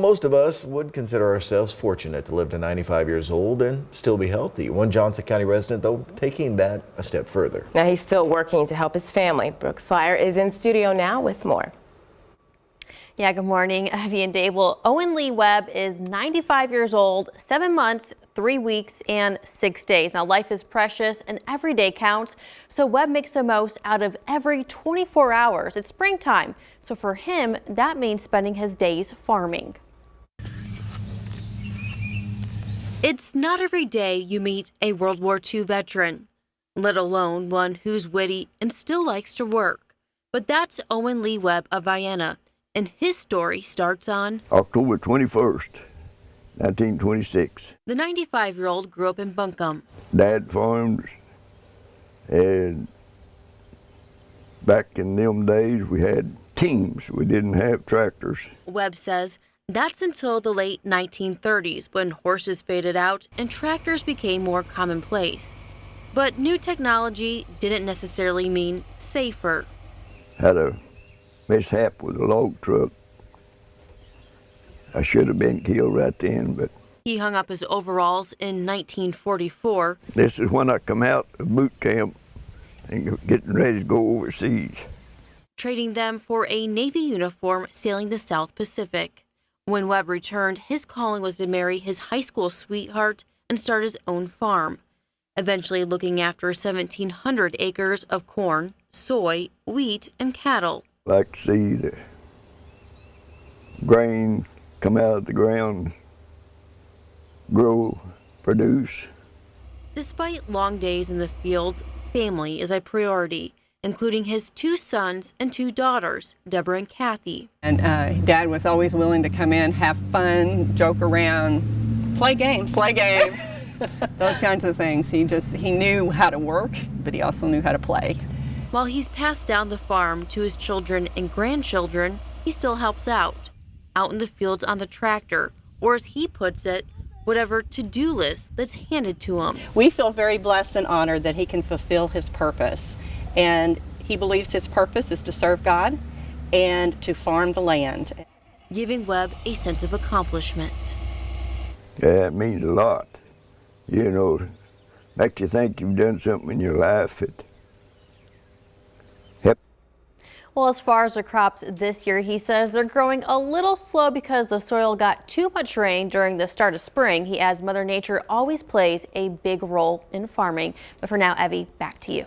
Most of us would consider ourselves fortunate to live to 95 years old and still be healthy. One Johnson County resident, though, taking that a step further. Now he's still working to help his family. Brooke Slyer is in studio now with more. Yeah, good morning, Evie and Dave. Well, Owen Lee Webb is 95 years old, 7 months, 3 weeks, and 6 days. Now, life is precious and every day counts, so Webb makes the most out of every 24 hours. It's springtime, so for him, that means spending his days farming. It's not every day you meet a World War II veteran, let alone one who's witty and still likes to work. But that's Owen Lee Webb of Vienna, and his story starts on October 21st, 1926. The 95-year-old grew up in Buncombe. Dad farmed, and back in them days we had teams. We didn't have tractors. Webb says that's until the late 1930s when horses faded out and tractors became more commonplace. But new technology didn't necessarily mean safer. Had a mishap with a log truck. I should have been killed right then, but He hung up his overalls in 1944. this is when I come out of boot camp and getting ready to go overseas. Trading them for a Navy uniform sailing the South Pacific. When Webb returned, his calling was to marry his high school sweetheart and start his own farm, eventually looking after 1,700 acres of corn, soy, wheat, and cattle. Like to see the grain come out of the ground, grow, produce. Despite long days in the fields, family is a priority, including his 2 sons and 2 daughters, Deborah and Kathy. And Dad was always willing to come in, have fun, joke around, play games, those kinds of things. He knew how to work, but he also knew how to play. While he's passed down the farm to his children and grandchildren, he still helps out in the fields on the tractor, or as he puts it, whatever to-do list that's handed to him. We feel very blessed and honored that he can fulfill his purpose. And he believes his purpose is to serve God and to farm the land. Giving Webb a sense of accomplishment. Yeah, it means a lot. You know, makes you think you've done something in your life. Well, as far as the crops this year, he says they're growing a little slow because the soil got too much rain during the start of spring. He adds Mother Nature always plays a big role in farming. But for now, Evie, back to you.